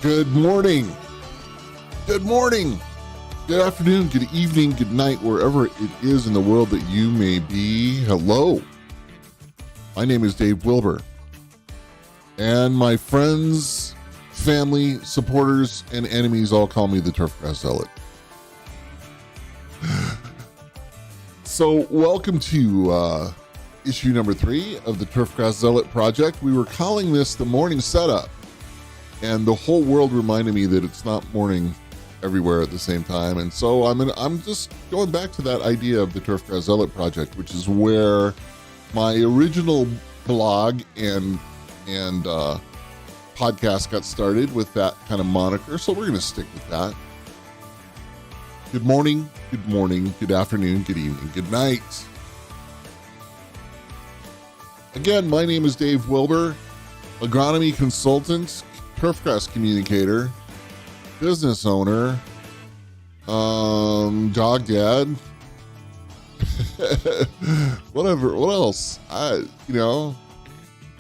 Good morning. Good morning. Good afternoon. Good evening. Good night, wherever it is in the world that you may be. Hello. My name is Dave Wilber. And my friends, family, supporters, and enemies all call me the Turfgrass Zealot. So welcome to issue number 3 of the Turfgrass Zealot project. We were calling this the morning setup. And the whole world reminded me that it's not morning everywhere at the same time. And so I'm just going back to that idea of the Turfgrass Zealot project, which is where my original blog and podcast got started, with that kind of moniker. So we're going to stick with that. Good morning, good afternoon, good evening, good night. Again, my name is Dave Wilber, agronomy consultant, turfgrass communicator, business owner, dog dad, whatever. What else?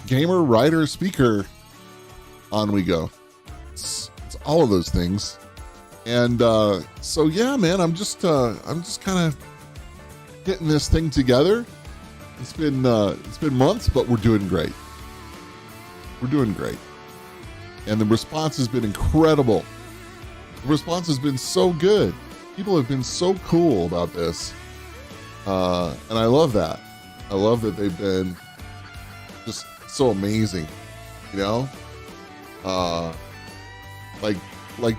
Gamer, writer, speaker. On we go. It's all of those things. And so yeah, man, I'm just kind of getting this thing together. It's been months, but we're doing great. We're doing great. And the response has been incredible. The response has been so good. People have been so cool about this. And I love that. I love that they've been just so amazing, like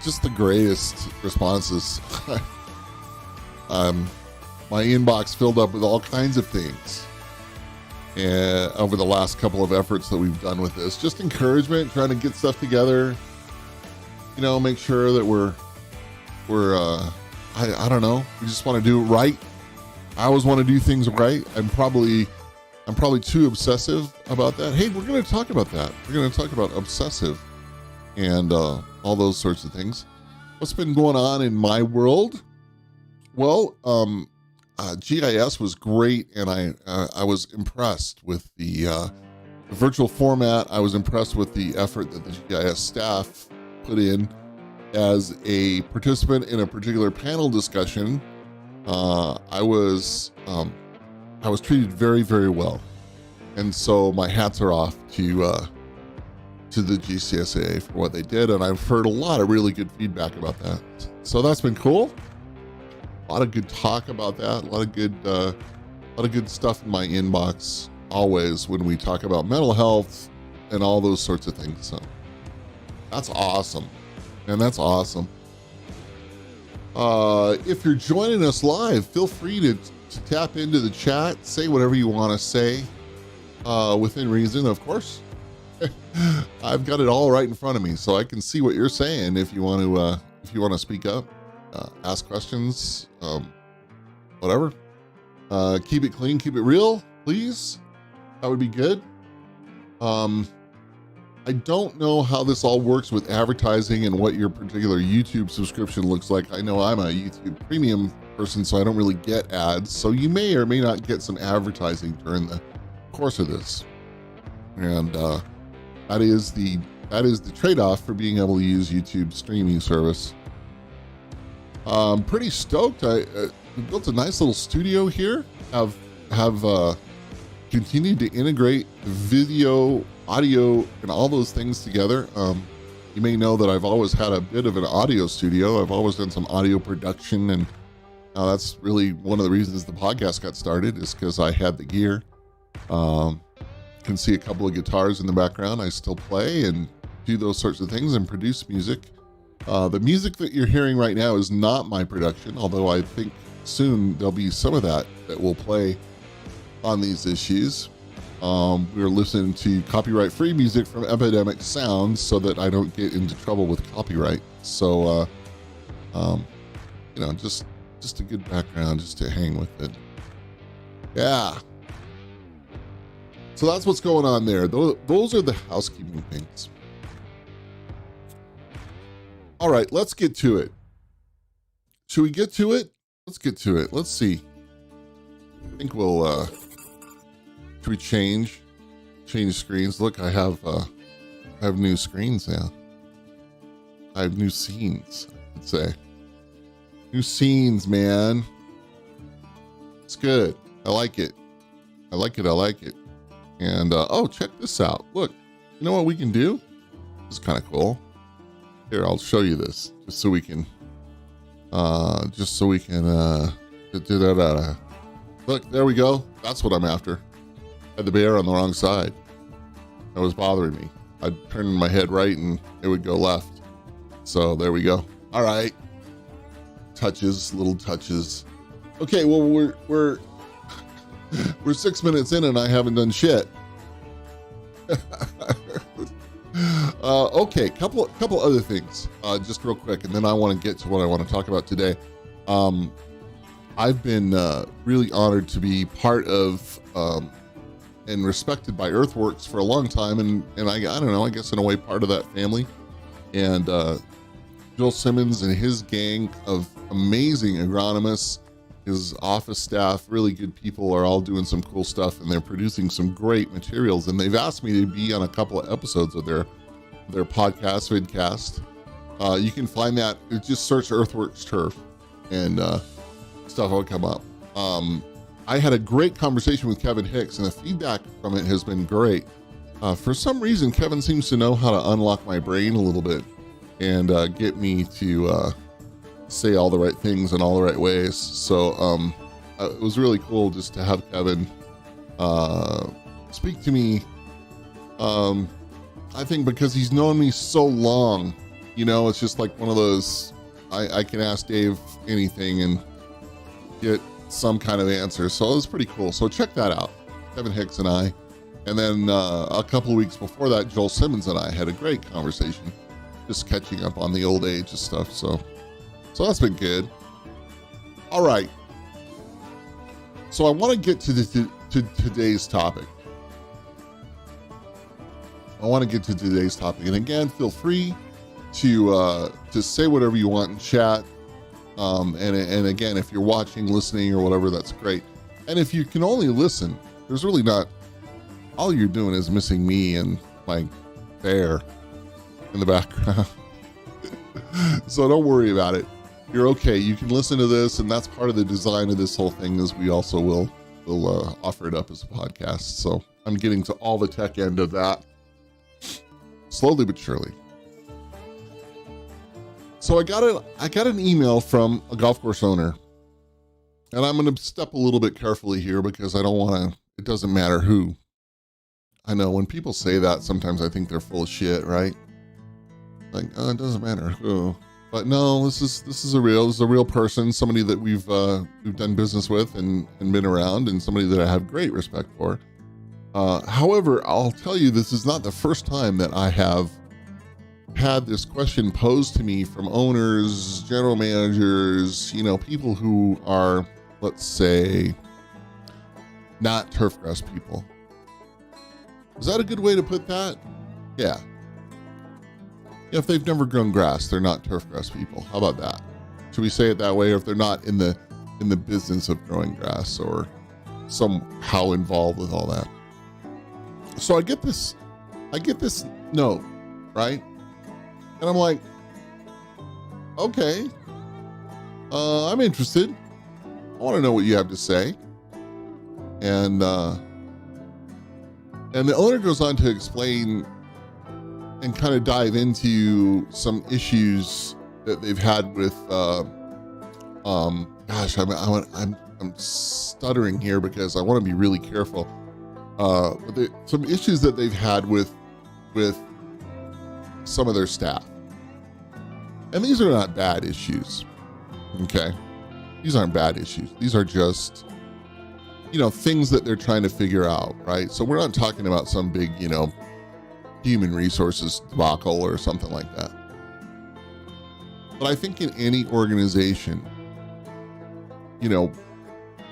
just the greatest responses. My inbox filled up with all kinds of things. And over the last couple of efforts that we've done with this, just encouragement, trying to get stuff together, make sure that we're I don't know, we just want to do it right. I always want to do things right. I'm probably too obsessive about that. Hey, we're going to talk about that. We're going to talk about obsessive and all those sorts of things. What's been going on in my world? Well, GIS was great, and I was impressed with the virtual format. I was impressed with the effort that the GIS staff put in as a participant in a particular panel discussion. I was treated very, very well, and so my hats are off to the GCSAA for what they did, and I've heard a lot of really good feedback about that. So that's been cool. A lot of good talk about that. A lot of good stuff in my inbox always when we talk about mental health and all those sorts of things. So that's awesome, and that's awesome. If you're joining us live, feel free to tap into the chat, say whatever you want to say, within reason, of course. I've got it all right in front of me, so I can see what you're saying. If you want to speak up, ask questions, whatever. Keep it clean, keep it real, please. That would be good. I don't know how this all works with advertising and what your particular YouTube subscription looks like. I know I'm a YouTube premium person, so I don't really get ads. So you may or may not get some advertising during the course of this. And that is the trade-off for being able to use YouTube streaming service. I'm pretty stoked. We built a nice little studio here. Have continued to integrate video, audio, and all those things together. You may know that I've always had a bit of an audio studio. I've always done some audio production, and that's really one of the reasons the podcast got started, is because I had the gear. Can see a couple of guitars in the background. I still play and do those sorts of things and produce music. The music that you're hearing right now is not my production, although I think soon there'll be some of that will play on these issues. We're listening to copyright-free music from Epidemic Sounds so that I don't get into trouble with copyright. So, just a good background just to hang with it. Yeah. So that's what's going on there. Those are the housekeeping things. All right, let's get to it. Should we get to it? Let's get to it. Let's see. I think we'll, should we change screens? Look, I have new screens now. I have new scenes, I'd say. New scenes, man. It's good. I like it. I like it. And, oh, check this out. Look, you know what we can do? This is kind of cool. Here, I'll show you this just so we can, look, there we go. That's what I'm after. I had the bear on the wrong side. That was bothering me. I'd turn my head right and it would go left. So there we go. All right. Little touches. Okay, well, we're 6 minutes in and I haven't done shit. Okay, couple other things, just real quick, and then I want to get to what I want to talk about today. I've been really honored to be part of and respected by Earthworks for a long time, and I don't know, I guess in a way part of that family. And Joel Simmons and his gang of amazing agronomists, his office staff, really good people, are all doing some cool stuff, and they're producing some great materials. And they've asked me to be on a couple of episodes of their podcast, vidcast. You can find that, just search Earthworks Turf, and stuff will come up. I had a great conversation with Kevin Hicks, and the feedback from it has been great. For some reason, Kevin seems to know how to unlock my brain a little bit and get me to say all the right things in all the right ways. So it was really cool just to have Kevin speak to me. I think because he's known me so long, you know, it's just like one of those, I can ask Dave anything and get some kind of answer. So it was pretty cool. So check that out, Kevin Hicks and I. And then a couple of weeks before that, Joel Simmons and I had a great conversation, just catching up on the old age and stuff. So that's been good. All right. So I want to get to today's topic. And again, feel free to say whatever you want in chat. And again, if you're watching, listening, or whatever, that's great. And if you can only listen, there's really not, all you're doing is missing me and my bear in the background. So don't worry about it. You're okay. You can listen to this, and that's part of the design of this whole thing, is we also will offer it up as a podcast. So I'm getting to all the tech end of that, slowly but surely. So I got an email from a golf course owner, and I'm going to step a little bit carefully here because I don't want to, it doesn't matter who. I know when people say that, sometimes I think they're full of shit, right? Like, oh, it doesn't matter who. But no, this is a real person, somebody that we've done business with and been around, and somebody that I have great respect for. However, I'll tell you, this is not the first time that I have had this question posed to me from owners, general managers, you know, people who are, let's say, not turfgrass people. Is that a good way to put that? Yeah. If they've never grown grass, they're not turfgrass people. How about that? Should we say it that way? Or if they're not in the business of growing grass or somehow involved with all that. So I get this note, right? And I'm like, okay, I'm interested. I want to know what you have to say. And the owner goes on to explain and kind of dive into some issues that they've had with, I'm stuttering here because I want to be really careful. But some issues that they've had with some of their staff. And these are not bad issues, okay? These aren't bad issues. These are just, you know, things that they're trying to figure out, right? So we're not talking about some big, you know, human resources debacle or something like that. But I think in any organization, you know,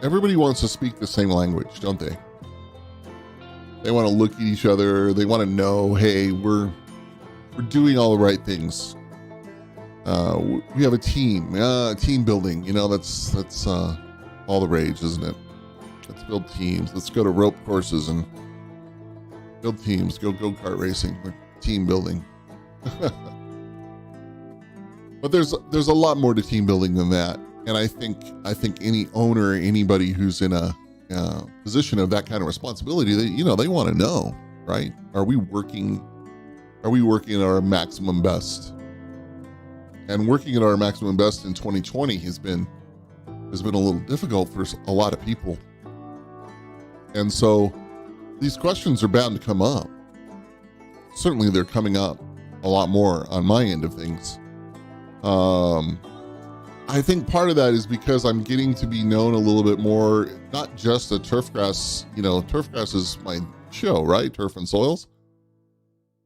everybody wants to speak the same language, don't they? They want to look at each other. They want to know, hey, we're doing all the right things. We have a team building. You know, that's all the rage, isn't it? Let's build teams. Let's go to rope courses and build teams. Go-kart racing. We're team building. But there's a lot more to team building than that. And I think any owner, anybody who's in a position of that kind of responsibility, they want to know, right? Are we working at our maximum best? And working at our maximum best in 2020 has been a little difficult for a lot of people. And so these questions are bound to come up. Certainly they're coming up a lot more on my end of things. I think part of that is because I'm getting to be known a little bit more, not just at Turfgrass. Turfgrass is my show, right? Turf and Soils.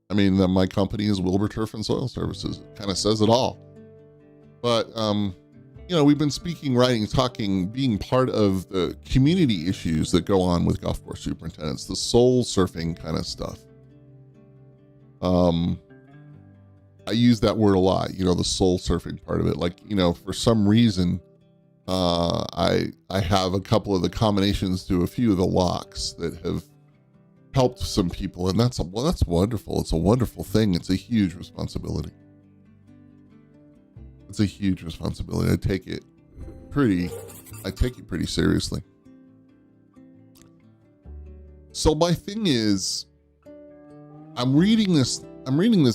I mean, my company is Wilber Turf and Soil Services. It kind of says it all. But, we've been speaking, writing, talking, being part of the community issues that go on with golf course superintendents, the soul surfing kind of stuff. I use that word a lot, the soul surfing part of it. Like, for some reason, I have a couple of the combinations to a few of the locks that have helped some people. And that's wonderful. It's a wonderful thing. It's a huge responsibility. It's a huge responsibility. I take it pretty seriously. So my thing is, I'm reading this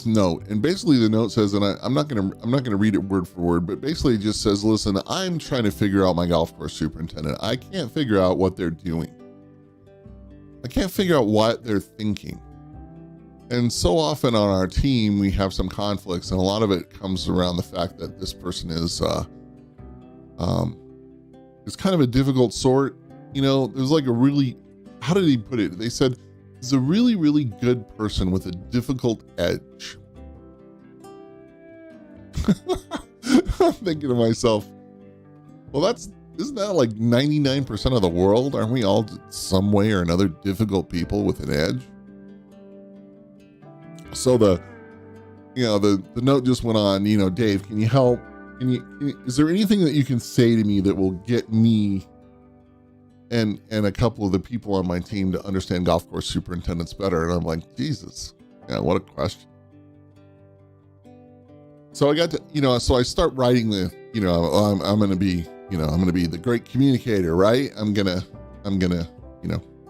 note, and basically the note says, and I'm not gonna read it word for word, but basically it just says, listen, I'm trying to figure out my golf course superintendent. I can't figure out what they're doing. I can't figure out what they're thinking. And so often on our team, we have some conflicts, and a lot of it comes around the fact that this person is kind of a difficult sort. There's like a really, how did he put it? They said, he's a really, really good person with a difficult edge. I'm thinking to myself, well, isn't that like 99% of the world? Aren't we all some way or another difficult people with an edge? So the note just went on, Dave, can you help? Is there anything that you can say to me that will get me and a couple of the people on my team to understand golf course superintendents better? And I'm like, Jesus, what a question. So I got to, so I start writing I'm going to be the great communicator, right? I'm going to,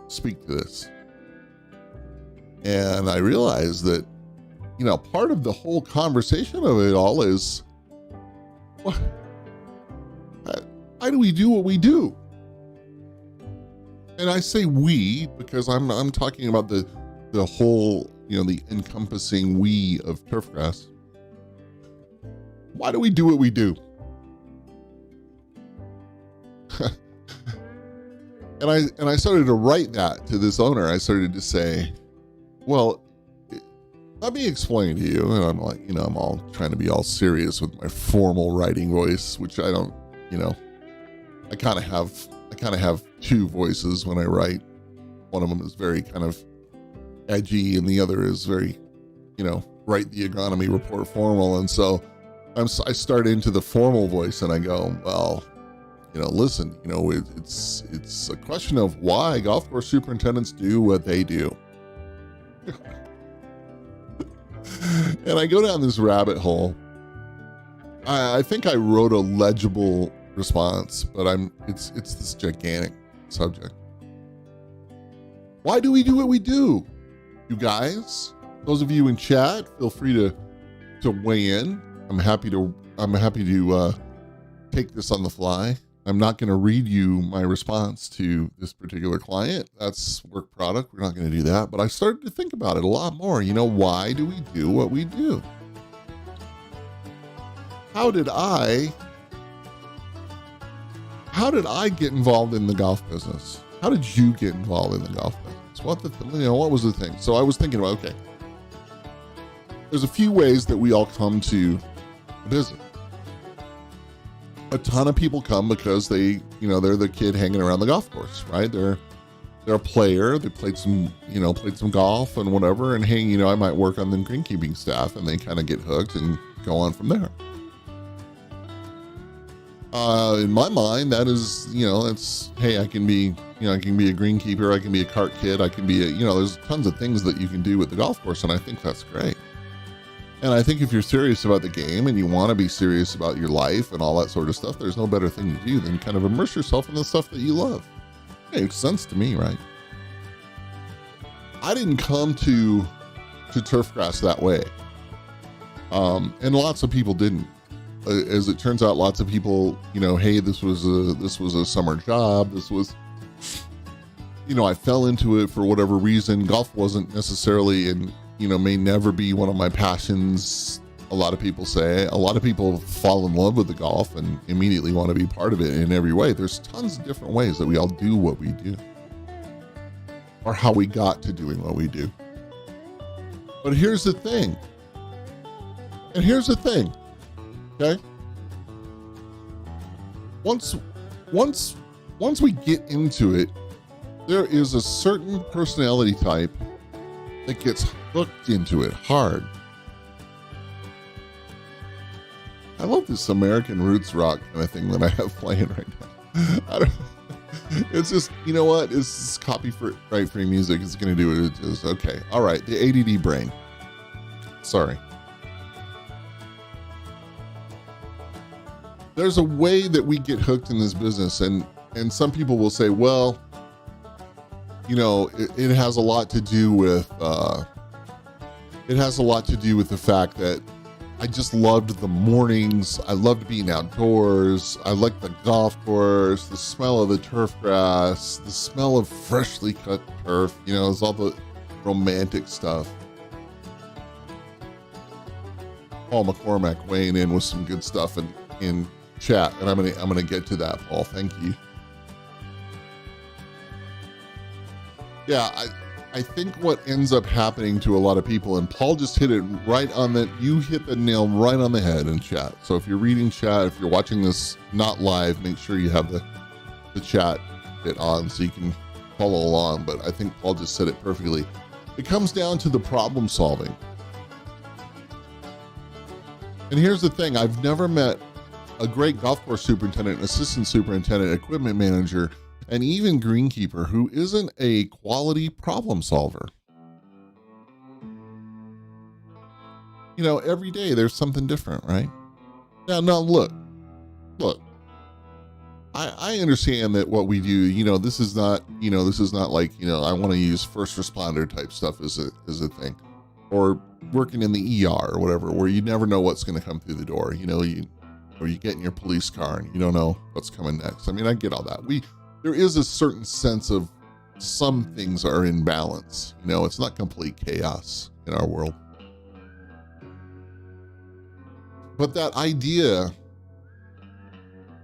speak to this. And I realized that, part of the whole conversation of it all is, why do we do what we do? And I say we because I'm talking about the whole, the encompassing we of Turfgrass. Why do we do what we do? And I started to write that to this owner. I started to say, well, let me explain to you. And I'm like, I'm all trying to be all serious with my formal writing voice, which I don't, I kind of have two voices when I write. One of them is very kind of edgy, and the other is very, write the agronomy report formal. And so I start into the formal voice and I go, well, listen, it's a question of why golf course superintendents do what they do. And I go down this rabbit hole. I think I wrote a legible response, but it's this gigantic subject. Why do we do what we do? You guys, those of you in chat, feel free to weigh in. I'm happy to take this on the fly. I'm not going to read you my response to this particular client. That's work product. We're not going to do that. But I started to think about it a lot more. Why do we do what we do? How did I get involved in the golf business? How did you get involved in the golf business? What was the thing? So I was thinking about, okay, there's a few ways that we all come to the business. A ton of people come because they're the kid hanging around the golf course, right? They're a player. They played some golf and whatever. And hey, I might work on the greenkeeping staff, and they kind of get hooked and go on from there. In my mind, that is, it's, hey, I can be a greenkeeper. I can be a cart kid. I can be there's tons of things that you can do with the golf course. And I think that's great. And I think if you're serious about the game and you want to be serious about your life and all that sort of stuff, there's no better thing to do than kind of immerse yourself in the stuff that you love. Makes sense to me, right? I didn't come to Turfgrass that way. And lots of people didn't. As it turns out, lots of people, hey, this was a summer job. This was, I fell into it for whatever reason. Golf wasn't necessarily, and may never be one of my passions. A lot of people say. A lot of people fall in love with the golf and immediately want to be part of it in every way. There's tons of different ways that we all do what we do, or how we got to doing what we do. But here's the thing. Okay. Once we get into it, there is a certain personality type that gets hooked into it hard. I love this American roots rock kind of thing that I have playing right now. It's just, you know what? It's just copyright free music. It's going to do what it is. Okay. All right. The ADD brain. Sorry. There's a way that we get hooked in this business, and some people will say, well, it has a lot to do with the fact that I just loved the mornings. I loved being outdoors. I liked the golf course, the smell of the turf grass, the smell of freshly cut turf. It's all the romantic stuff. Paul McCormack weighing in with some good stuff in chat, and I'm gonna get to that, Paul. Thank you. Yeah, I think what ends up happening to a lot of people, and Paul just hit it right on the, you hit the nail right on the head in chat. So if you're reading chat, if you're watching this not live, make sure you have the chat bit on so you can follow along. But I think Paul just said it perfectly. It comes down to the problem solving. And here's the thing, I've never met a great golf course superintendent, assistant superintendent, equipment manager, and even greenkeeper who isn't a quality problem solver. Every day there's something different, right? Now look, I understand that what we do, this is not like, I want to use first responder type stuff as a thing, or working in the ER or whatever, where you never know what's going to come through the door, or you get in your police car and you don't know what's coming next. I mean, I get all that. There is a certain sense of some things are in balance. It's not complete chaos in our world. But that idea,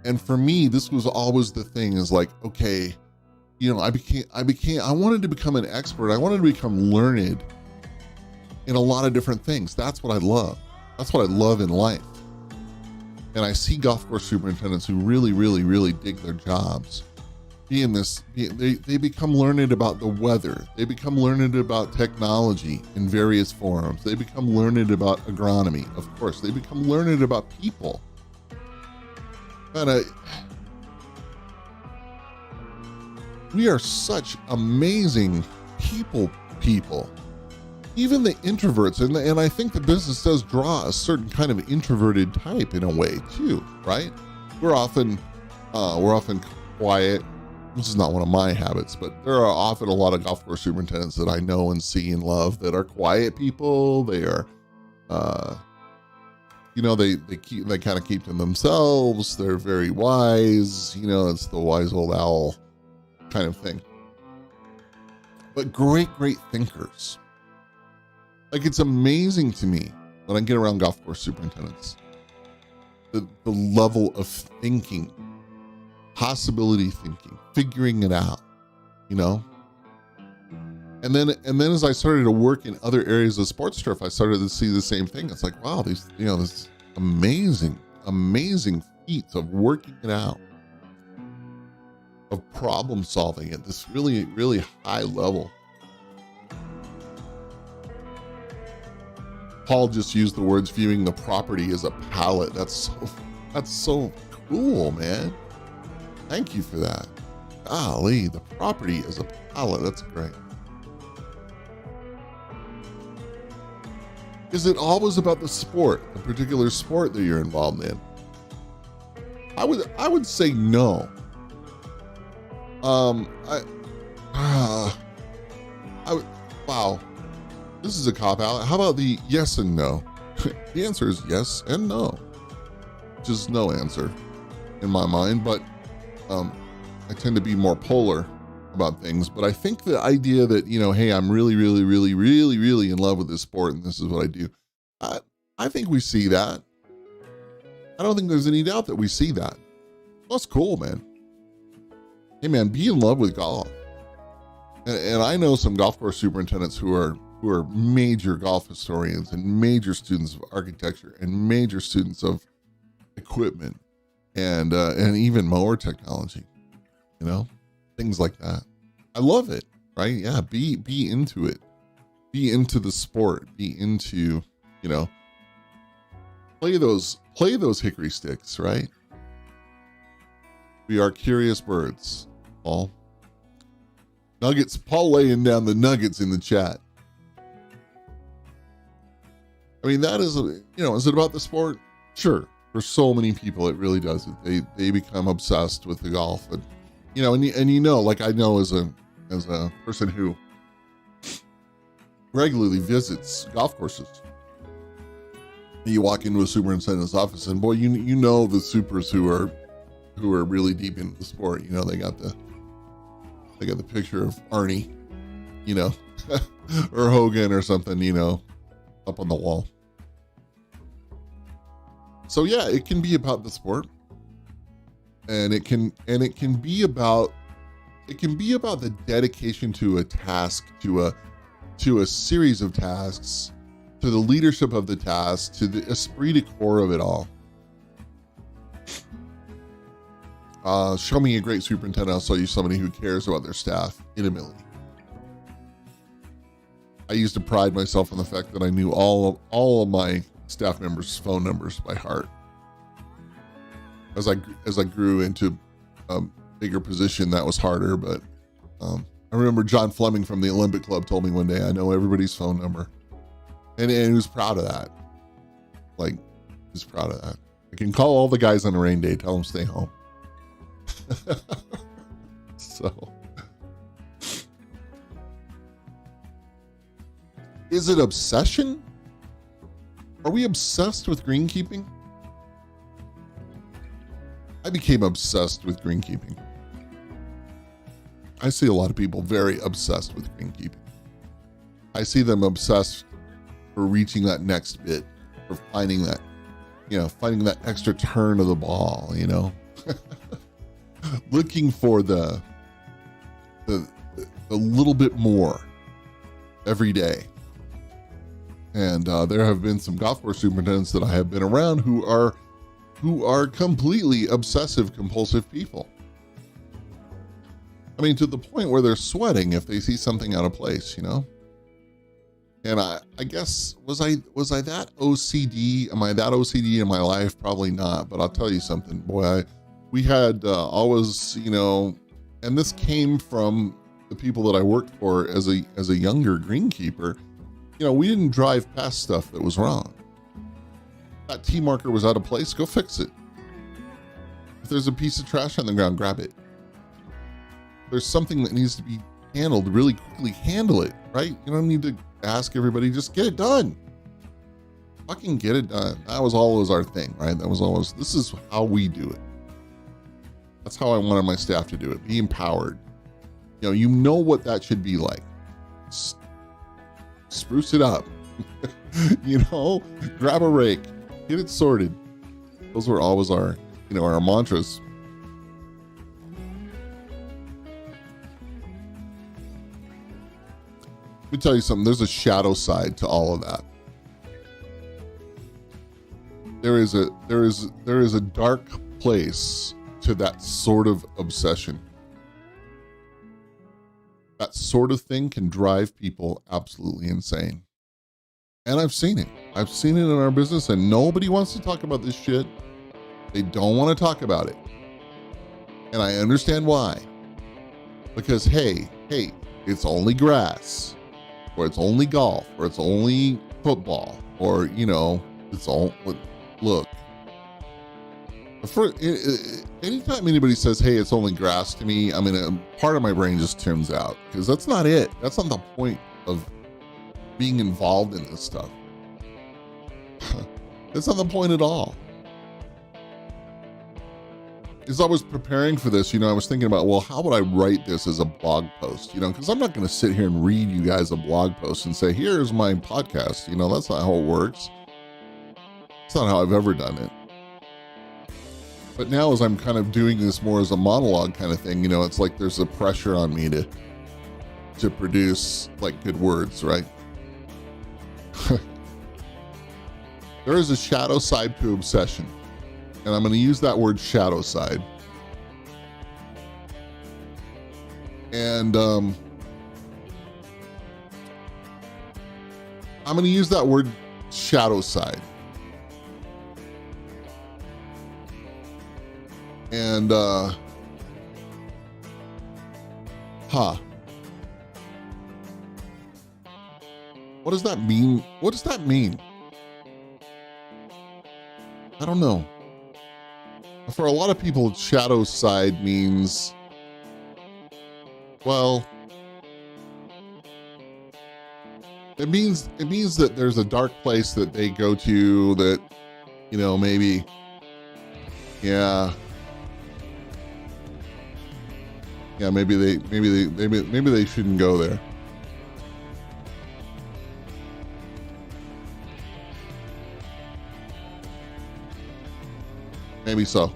and for me, this was always the thing, is like, okay, I wanted to become an expert. I wanted to become learned in a lot of different things. That's what I love. That's what I love in life. And I see golf course superintendents who really, really, really dig their jobs. They become learned about the weather. They become learned about technology in various forms. They become learned about agronomy, of course. They become learned about people. And we are such amazing people. Even the introverts, and I think the business does draw a certain kind of introverted type in a way too, right? We're often quiet. This is not one of my habits, but there are often a lot of golf course superintendents that I know and see and love that are quiet people. They are, they kind of keep to themselves. They're very wise. It's the wise old owl kind of thing. But great thinkers. Like, it's amazing to me when I get around golf course superintendents, the level of thinking, possibility thinking, figuring it out, And then as I started to work in other areas of sports turf, I started to see the same thing. It's like, wow, these, this amazing feats of working it out, of problem solving at this really, really high level. Paul just used the words viewing the property as a palette. That's so cool, man. Thank you for that. Golly, the property as a palette. That's great. Is it always about the sport, the particular sport that you're involved in? I would say no. Wow. This is a cop out. How about the yes and no? The answer is yes and no. Just no answer in my mind, but I tend to be more polar about things. But I think the idea that, hey, I'm really, really, really, really, really in love with this sport and this is what I do. I think we see that. I don't think there's any doubt that we see that. That's cool, man. Hey, man, be in love with golf. And I know some golf course superintendents who are major golf historians and major students of architecture and major students of equipment and even mower technology, things like that. I love it, right? Yeah, be into it. Be into the sport. Be into, play those hickory sticks, right? We are curious birds, Paul. Nuggets, Paul laying down the nuggets in the chat. I mean, that is, is it about the sport? Sure. For so many people, it really does. They become obsessed with the golf, and like I know as a person who regularly visits golf courses, you walk into a superintendent's office, and boy, you know the supers who are really deep into the sport. They got the picture of Arnie, or Hogan or something, up on the wall. So yeah, it can be about the sport, and it can be about the dedication to a task, to a series of tasks, to the leadership of the task, to the esprit de corps of it all. Show me a great superintendent, I'll show you somebody who cares about their staff intimately. I used to pride myself on the fact that I knew all of my staff members' phone numbers by heart. As I grew into a bigger position, that was harder, but I remember John Fleming from the Olympic Club told me one day, I know everybody's phone number. And he was proud of that. Like, he was proud of that. I can call all the guys on a rain day, tell them stay home. So, is it obsession? Are we obsessed with greenkeeping? I became obsessed with greenkeeping. I see a lot of people very obsessed with greenkeeping. I see them obsessed for reaching that next bit, for finding that extra turn of the ball, looking for the little bit more every day. And there have been some golf course superintendents that I have been around who are completely obsessive compulsive people. I mean, to the point where they're sweating if they see something out of place, And I guess, was I that OCD? Am I that OCD in my life? Probably not. But I'll tell you something, boy. We had always, and this came from the people that I worked for as a younger greenkeeper. We didn't drive past stuff that was wrong. That T marker was out of place, go fix it. If there's a piece of trash on the ground, grab it. If there's something that needs to be handled really quickly, handle it, right? You don't need to ask everybody, just get it done. Fucking get it done. That was always our thing, right? That was always, this is how we do it. That's how I wanted my staff to do it. Be empowered. You know what that should be like. Spruce it up. Grab a rake, get it sorted. Those were always our mantras. Let me tell you something. There's a shadow side to all of that. There is a dark place to that sort of obsession. That sort of thing can drive people absolutely insane. And I've seen it. I've seen it in our business, and nobody wants to talk about this shit. They don't want to talk about it. And I understand why. Because, hey, it's only grass, or it's only golf, or it's only football, or, you know, it's all, look, anytime anybody says, hey, it's only grass to me, I mean, part of my brain just tunes out, because that's not it. That's not the point of being involved in this stuff. That's not the point at all. As I was preparing for this, you know, I was thinking about, well, how would I write this as a blog post? You know, because I'm not going to sit here and read you guys a blog post and say, here's my podcast. You know, that's not how it works. It's not how I've ever done it. But now, as I'm kind of doing this more as a monologue kind of thing, you know, it's like there's a pressure on me to produce like good words, right? There is a shadow side to obsession. And I'm going to use that word shadow side. And I'm going to use that word shadow side. And, what does that mean? What does that mean? I don't know. For a lot of people, shadow side means, well, it means that there's a dark place that they go to that, you know, maybe, maybe they shouldn't go there. Maybe so.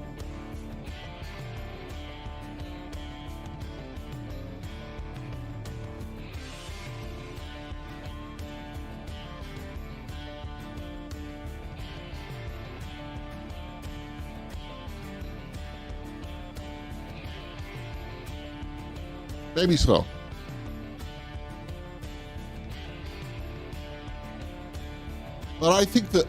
Maybe so. But I think the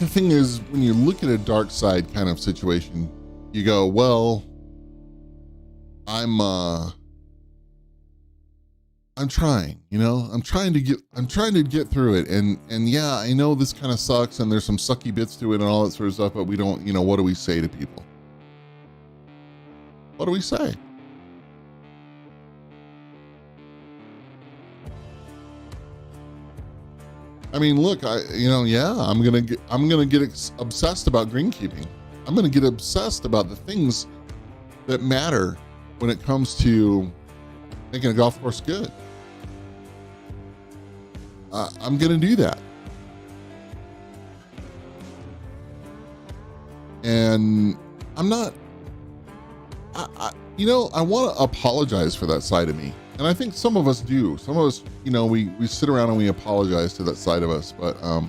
thing is, when you look at a dark side kind of situation, you go, well, I'm trying, you know, I'm trying to get through it. And yeah, I know this kind of sucks and there's some sucky bits to it and all that sort of stuff, but we don't, you know, what do we say to people? What do we say? I mean, look, I'm gonna get obsessed about greenkeeping. I'm gonna get obsessed about the things that matter when it comes to making a golf course good. I'm gonna do that, and I'm not. I want to apologize for that side of me. And I think some of us do. Some of us, you know, we sit around and we apologize to that side of us. But I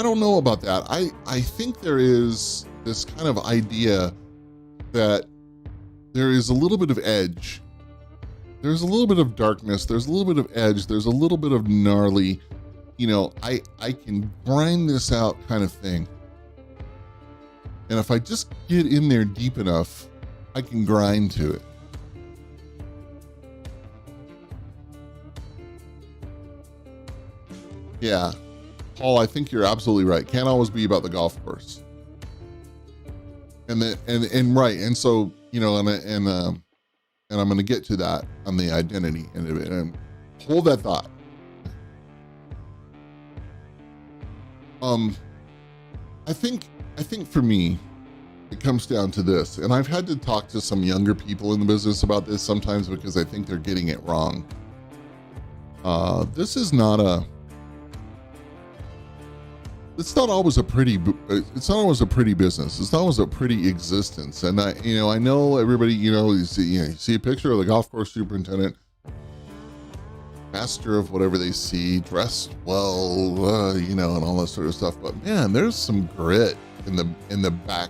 don't know about that. I think there is this kind of idea that there is a little bit of edge. There's a little bit of darkness. There's a little bit of edge. There's a little bit of gnarly, you know, I can grind this out kind of thing. And if I just get in there deep enough, I can grind to it. Yeah, Paul, I think you're absolutely right. Can't always be about the golf course. And right, and so, you know, and I'm going to get to that on the identity and hold that thought. I think for me, it comes down to this, and I've had to talk to some younger people in the business about this sometimes because I think they're getting it wrong. It's not always a pretty business. It's not always a pretty existence. And I know everybody, you see a picture of the golf course superintendent, master of whatever they see, dressed well, and all that sort of stuff. But man, there's some grit in the back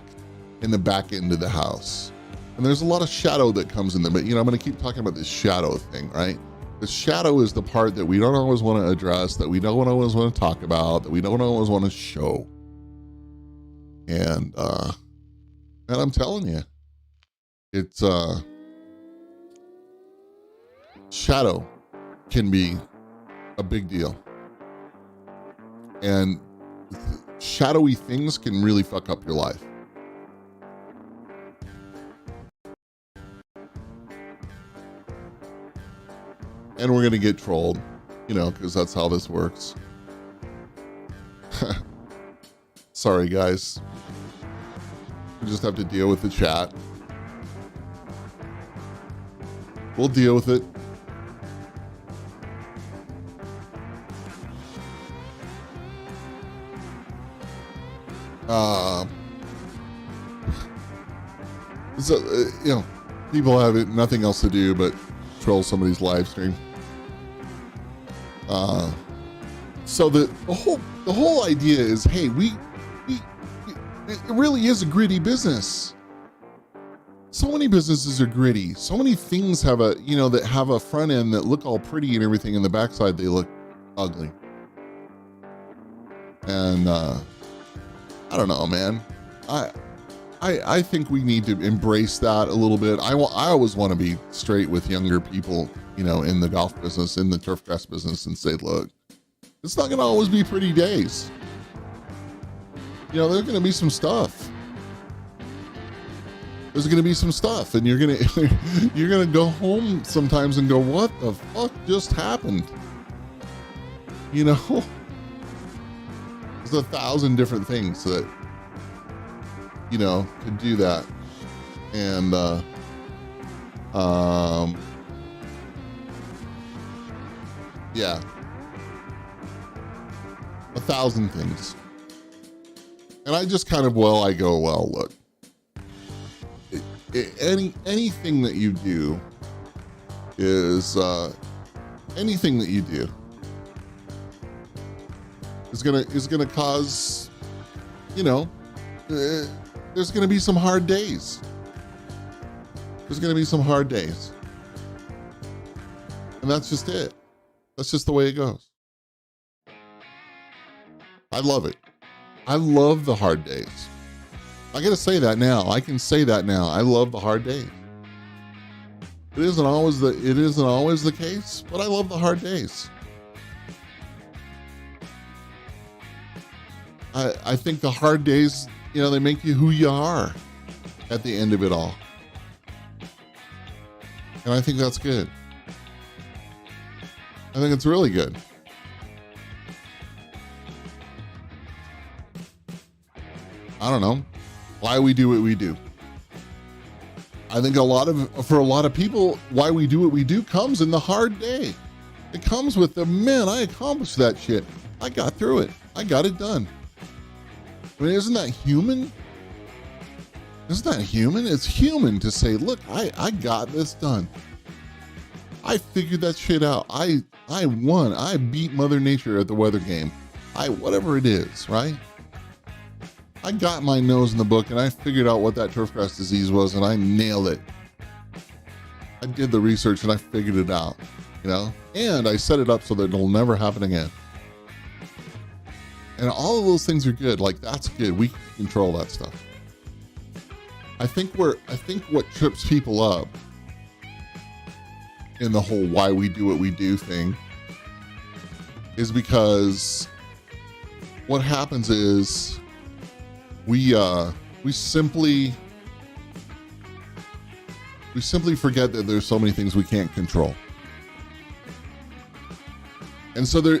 end of the house. And there's a lot of shadow that comes in there. But I'm going to keep talking about this shadow thing, right? The shadow is the part that we don't always want to address, that we don't always want to talk about, that we don't always want to show. And I'm telling you, it's shadow can be a big deal. And shadowy things can really fuck up your life. And we're going to get trolled, you know, because that's how this works. Sorry, guys. We just have to deal with the chat. We'll deal with it. So, you know, people have nothing else to do but troll somebody's live stream. So the whole idea is, hey, it really is a gritty business. So many businesses are gritty. So many things have a, you know, that have a front end that look all pretty and everything, and the backside they look ugly. And I don't know, man. I think we need to embrace that a little bit. I always want to be straight with younger people, you know, in the golf business, in the turfgrass business, and say, look, it's not going to always be pretty days. You know, there's going to be some stuff. There's going to be some stuff, and you're going to go home sometimes and go, what the fuck just happened? You know, there's 1,000 different things that, you know, could do that. And yeah, 1,000 things. And I just kind of, I go, look, anything that you do is anything that you do is gonna cause, you know, there's going to be some hard days. There's going to be some hard days. And that's just it. That's just the way it goes. I love it. I love the hard days. I got to say that now. I can say that now. I love the hard days. It isn't always the case, but I love the hard days. I think the hard days, you know, they make you who you are at the end of it all. And I think that's good. I think it's really good. I don't know why we do what we do. I think for a lot of people, why we do what we do comes in the hard day. It comes with the, man, I accomplished that shit. I got through it. I got it done. I mean, isn't that human? Isn't that human? It's human to say, look, I got this done. I figured that shit out. I won. I beat Mother Nature at the weather game. Whatever it is, right? I got my nose in the book and I figured out what that turfgrass disease was and I nailed it. I did the research and I figured it out, you know? And I set it up so that it'll never happen again. And all of those things are good. Like, that's good. We can control that stuff. I think what trips people up in the whole why we do what we do thing is because what happens is we simply forget that there's so many things we can't control. And so there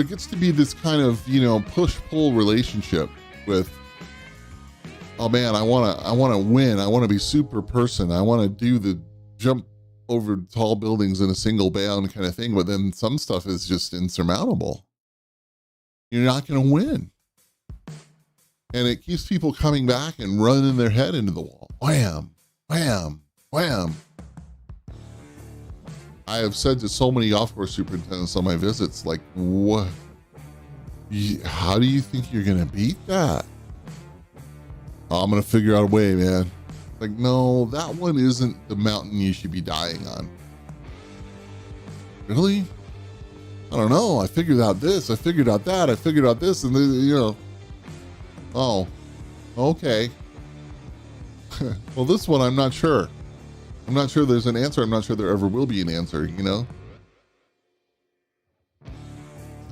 gets to be this kind of, you know, push-pull relationship with, oh man, I want to win. I want to be super person. I want to do the jump over tall buildings in a single bound kind of thing. But then some stuff is just insurmountable. You're not going to win. And it keeps people coming back and running their head into the wall. Wham, wham, wham. I have said to so many golf course superintendents on my visits, like, what? How do you think you're going to beat that? Oh, I'm going to figure out a way, man. Like, no, that one isn't the mountain you should be dying on. Really? I don't know. I figured out this. I figured out that. I figured out this. And, you know. Oh, okay. Well, this one, I'm not sure. I'm not sure there's an answer. I'm not sure there ever will be an answer, you know?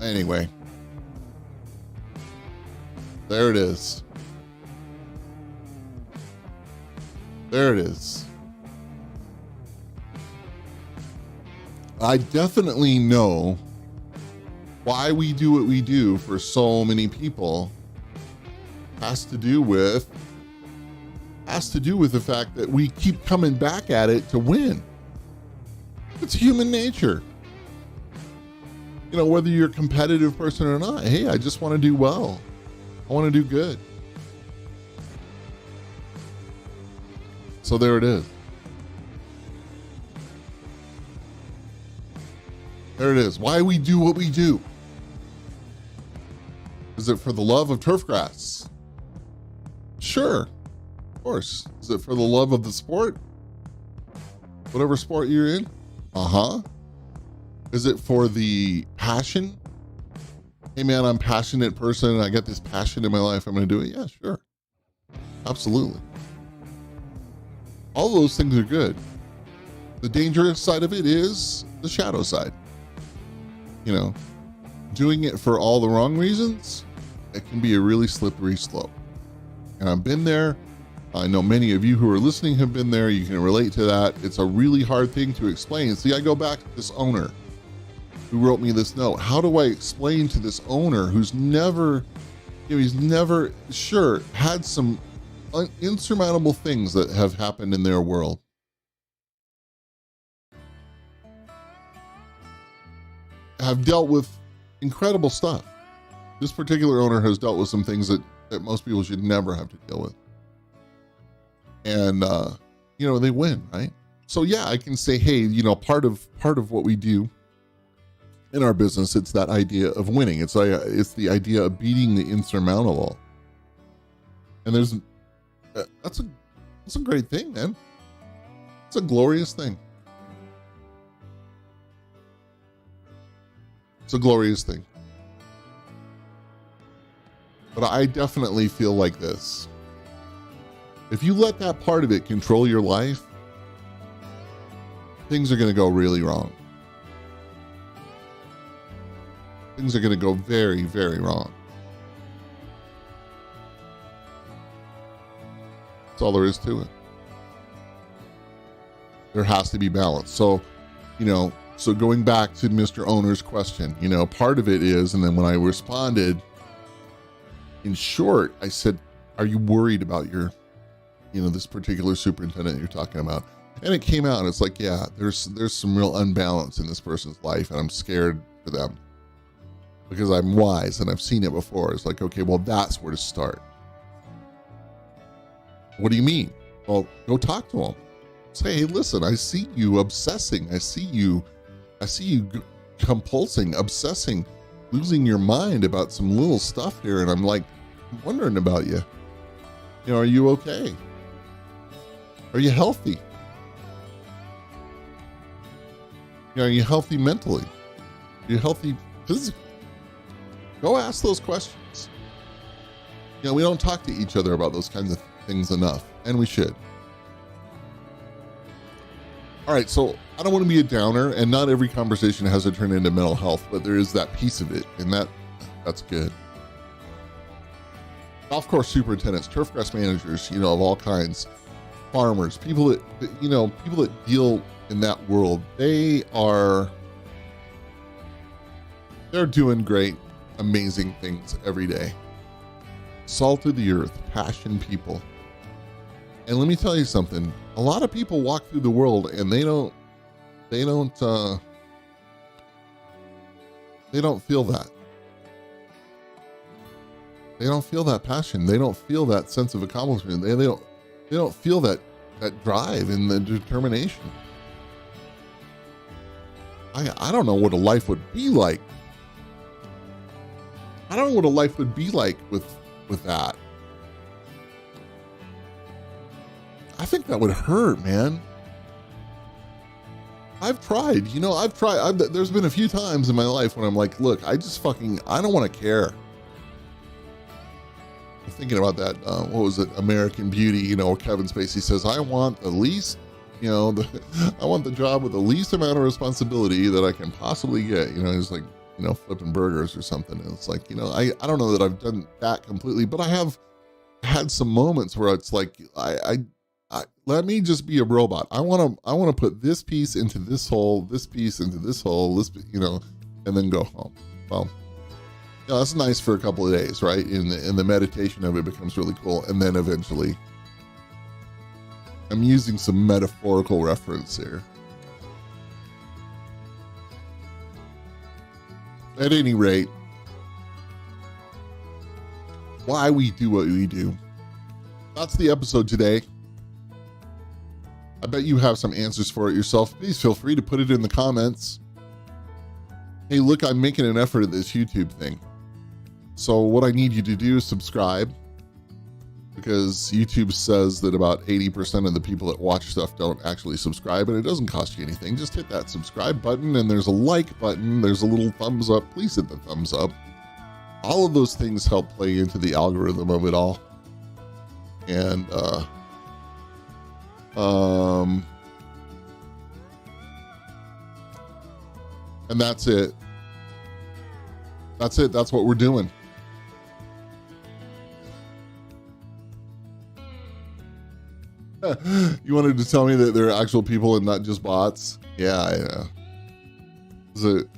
Anyway, there it is. There it is. I definitely know why we do what we do for so many people has to do with the fact that we keep coming back at it to win. It's human nature. You know, whether you're a competitive person or not, hey, I just want to do well. I want to do good. So there it is. There it is. Why we do what we do. Is it for the love of turfgrass? Sure. Of course. Is it for the love of the sport? Whatever sport you're in? Uh-huh. Is it for the passion? Hey man, I'm a passionate person. I got this passion in my life. I'm going to do it. Yeah, sure. Absolutely. All those things are good. The dangerous side of it is the shadow side. You know, doing it for all the wrong reasons, it can be a really slippery slope. And I've been there. I know many of you who are listening have been there. You can relate to that. It's a really hard thing to explain. See, I go back to this owner who wrote me this note. How do I explain to this owner who's never, he's never, sure, had some insurmountable things that have happened in their world? Have dealt with incredible stuff. This particular owner has dealt with some things that most people should never have to deal with. And, you know, they win, right? So yeah, I can say, hey, you know, part of what we do in our business, it's that idea of winning. It's the idea of beating the insurmountable. And that's a great thing, man. It's a glorious thing. It's a glorious thing. But I definitely feel like this. If you let that part of it control your life, things are going to go really wrong. Things are going to go very, very wrong. That's all there is to it. There has to be balance. So, you know, so going back to Mr. Owner's question, you know, part of it is, and then when I responded, in short, I said, are you worried about your, you know, this particular superintendent you're talking about? And it came out and it's like, yeah, there's some real unbalance in this person's life and I'm scared for them because I'm wise and I've seen it before. It's like, okay, well, that's where to start. What do you mean? Well, go talk to him. Say, hey, listen, I see you obsessing. I see you compulsing, obsessing, losing your mind about some little stuff here. And I'm like, I'm wondering about you. You know, are you okay? Are you healthy? You know, are you healthy mentally? Are you healthy physically? Go ask those questions. You know, we don't talk to each other about those kinds of things enough, and we should. All right, so I don't want to be a downer, and not every conversation has to turn into mental health, but there is that piece of it, and that's good. Golf course superintendents, turfgrass managers, you know, of all kinds, farmers, people that, you know, people that deal in that world, they're doing great, amazing things every day. Salt of the earth, passion people. And let me tell you something, a lot of people walk through the world and they don't feel that. They don't feel that passion. They don't feel that sense of accomplishment. They don't feel that drive and the determination. I don't know what a life would be like. I don't know what a life would be like with that. I think that would hurt, man. I've tried, there's been a few times in my life when I'm like, look, I don't want to care. I'm thinking about that, what was it, American Beauty, you know, Kevin Spacey says, I want the least, you know, I want the job with the least amount of responsibility that I can possibly get. You know, he's like, flipping burgers or something. And it's like, I don't know that I've done that completely, but I have had some moments where it's like, I let me just be a robot. I want to put this piece into this hole, this piece into this hole, this, and then go home. Well, that's nice for a couple of days, right? In the meditation of it becomes really cool. And then eventually, I'm using some metaphorical reference here. At any rate, why we do what we do. That's the episode today. I bet you have some answers for it yourself. Please feel free to put it in the comments. Hey, look, I'm making an effort at this YouTube thing. So what I need you to do is subscribe, because YouTube says that about 80% of the people that watch stuff don't actually subscribe, and it doesn't cost you anything. Just hit that subscribe button, and there's a like button. There's a little thumbs up. Please hit the thumbs up. All of those things help play into the algorithm of it all. And, and that's it. That's it. That's what we're doing. You wanted to tell me that there are actual people and not just bots? Yeah. Is it,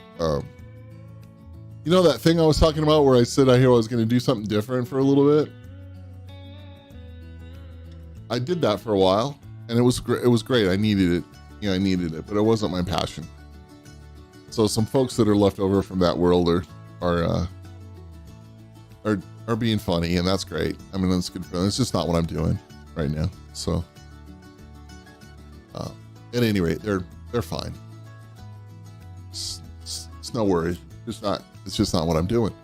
that thing I was talking about where I said I was going to do something different for a little bit? I did that for a while, and it was great. I needed it. I needed it, but it wasn't my passion. So some folks that are left over from that world are being funny, and that's great. I mean, that's good for them. It's just not what I'm doing right now. So, at any rate, they're fine. It's no worry. It's just not what I'm doing.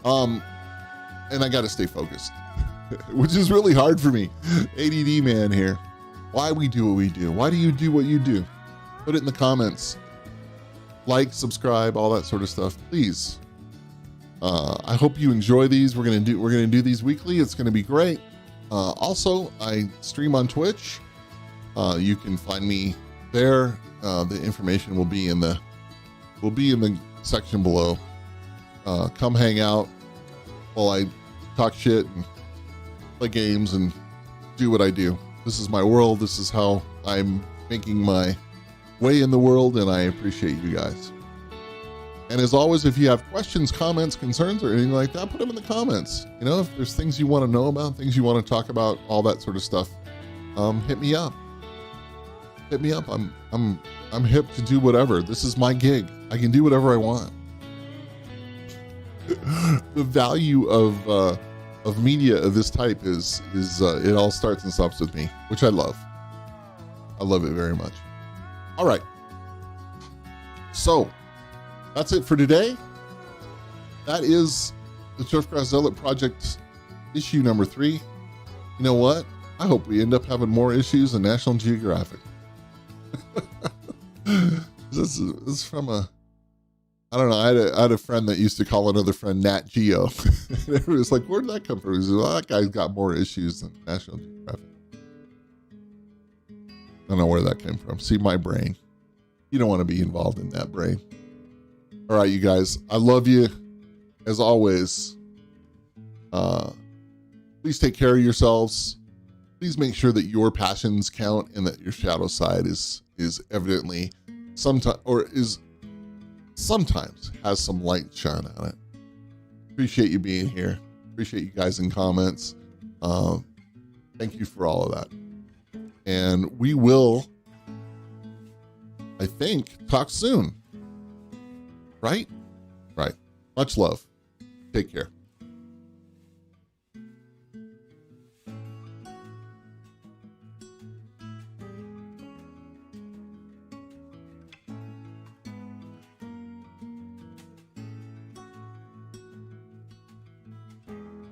And I got to stay focused, which is really hard for me. ADD man here. Why we do what we do? Why do you do what you do? Put it in the comments. Like, subscribe, all that sort of stuff, please. I hope you enjoy these. We're gonna do these weekly. It's gonna be great. Also, I stream on Twitch. You can find me there. The information will be in the section below. Come hang out while I talk shit and play games and do what I do. This is my world. This is how I'm making my way in the world, and I appreciate you guys. And as always, if you have questions, comments, concerns, or anything like that, put them in the comments. If there's things you want to know about, things you want to talk about, all that sort of stuff, hit me up. Hit me up. I'm hip to do whatever. This is my gig. I can do whatever I want. The value of media of this type is it all starts and stops with me, which I love. I love it very much. All right. So that's it for today. That is the Turfgrass Zealot Project issue number 3. You know what? I hope we end up having more issues than National Geographic. This is from I don't know. I had a friend that used to call another friend Nat Geo. It was like, where did that come from? He said, well, that guy's got more issues than National Geographic. I don't know where that came from. See, my brain. You don't want to be involved in that brain. All right, you guys. I love you. As always, please take care of yourselves. Please make sure that your passions count and that your shadow side is evidently sometimes has some light shine on it. Appreciate you being here. Appreciate you guys in comments. Thank you for all of that. And we will, I think, talk soon. Right? Right. Much love. Take care.